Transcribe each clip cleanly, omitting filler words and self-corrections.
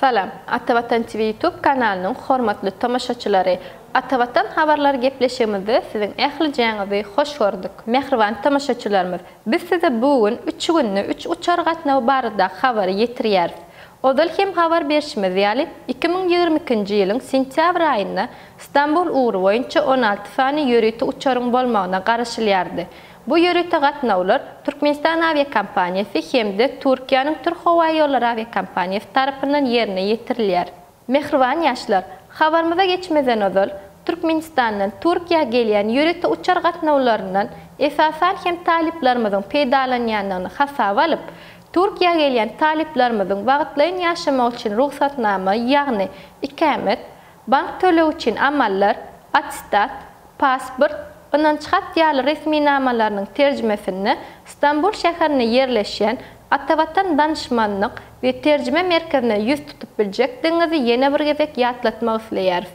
Salam, Atavatan TV YouTube kanalının hormatly tamaşaçylary. Atavatan habarlar gepleşigimizde sizin ähli hoş gördük. Mehriban tamaşaçylarymyz, biz size bugün 3 günlü 3 uçar gatnaw barada habary ýetirýäris. Odal hem habar berişimiz ýaly 2022-nji ýylyň sentýabr aýynda İstanbul uğru boýunça 16 fany ýörüti uçaryň bolmagyna garaşylýardy. Bu ýörüte gatnawlar Türkmenistan aviakompaniyasy hemde Türkiýanyň Türk Hava ýollary aviakompaniyasy tarapyndan ýerine ýetirilýär. Mehriban ýaşlar, habarymyza geçmeden ozal Türkmenistandan Türkiýe gelýän ýörüte uçar gatnawlaryndan esasen hem taliplerimiziň peýdalanýandygyny hasaba alyp, Türkiýe gelýän taliplerimizin wagtlaryň ýaşamak üçin ruhsatnama, ýagny ikamet, bank tölew üçin amallar, attestat, pasport, ondan çykat ýaly resmi namalarynyň terjimesini İstanbul şäherine ýerleşen Atavatan danışmanlyk we terjime merkezine ýüz tutup biljekdiňizi ýene bir gezek ýatlatmak isleýäris.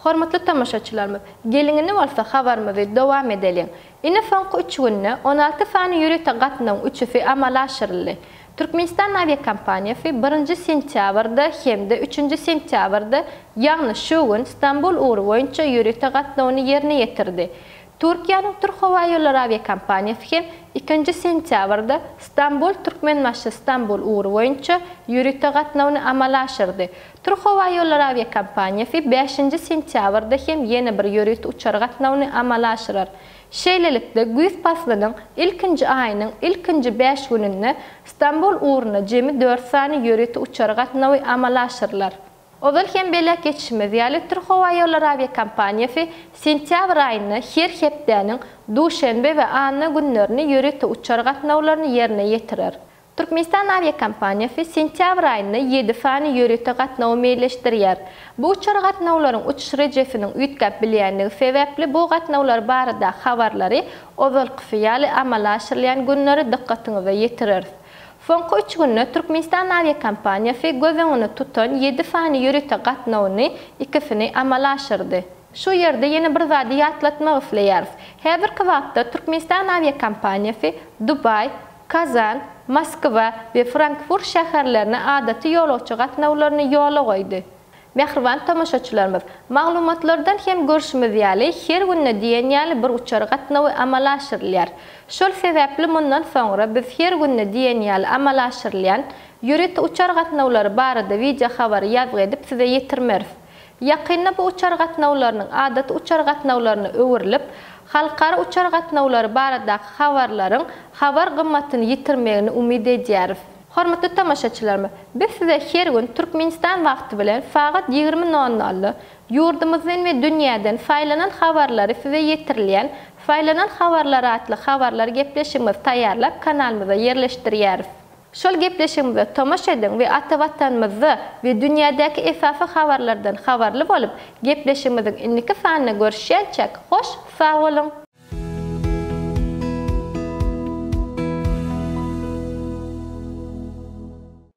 Hormatly tamaşaçylarymyz, geliňini bolsa habarymyzy dowam edelim. Ine soňky 3 günde 16 fany ýörüte gatnaw üçüsi amala aşyryldy. Türkmenistan aviakompaniyasy 1-nji sentýabrda hemde 3-nji sentýabrda ýagny şu gün İstanbul uğru boýunça ýörüte gatnawyny ýerine ýetirdi. Türkiýanyň Türk Hava ýollary aviakompaniyasy hem 2-nji sentýabrda İstanbul Türkmenbaşy İstanbul uğru boýunça ýörüte gatnawyny amala aşyrdy. Türk Hava ýollary aviakompaniyasy 5-nji sentýabrda hem ýene bir ýörüte uçar gatnawyny amala aşyrar. Şeýlelikde güýz paslynyň ilkinji aýynyň ilkinji 5 gününde İstanbul uğruna jemi 4 sany ýörüte uçar gatnawy amala aşyrlar. Ozal hem belek geçişimiz ýaly Türk Hava ýollary aviakompaniyasy sentýabr aýyna her hepdeniň duşenbe we anna günlerini ýörüte uçar gatnawlaryny ýerine ýetirer. Türkmenistan aviakompaniyasy sentýabr aýyna 7 fany ýörüte gatnawy meýleşdirýär. Bu uçar gatnawlaryň uçuş rejesiniň üýtgäp bilýänligi sebäpli bu gatnawlar barada habarlary ozal ýaly amala aşyrylýan günleri dikkatiňize ýetirer. Soňky 3 günde Türkmenistan aviakompaniyasy gözeňini tutan 7 fany ýörüte gatnawyny ikisini amala aşyrdy. Şu ýerde ýene bir zady ýatlatmak isleýäris. Häzirki wagtda Türkmenistan aviakompaniyasy Dubay, Kazan, Moskva ve Frankfurt şäherlerine adaty ýolagçy gatnawlaryny ýola goýdy. Mehriban tamaşaçylarymyz, maglumatlardan hem görüşimiz ýaly her günde diýen ýaly bir uçar gatnawy amala aşyrylýar. Şol sebäpli mundan soňra biz her günde diýen ýaly amala aşyrylýan ýörüte uçar gatnawlary barada video habary ýazgyp edip size ýetirmeris. Ýakynda bu uçar gatnawlarynyň adaty uçar gatnawlaryny öwürilip, halkara uçar gatnawlary barada habarlaryň habar gymmatyny ýitirmegini umyd edýäris. Hormatly tamaşaçylarymyz, biz size her gün Türkmenistan wagty bilen faqat 20:00 ýurdumyzdan we dünýäden faýlanan habarlary size ýetirilýän faýlanan habarlary atly habarlar gepleşigimiz taýýarlap kanalymyza ýerleşdirýäris. Şol gepleşigimize tamaşa edin we Atavatanymyzy we dünýädäki esasy habarlardan habarly bolup gepleşigimiziň indiki sanyna görüşýänçek hoş, sag bolun.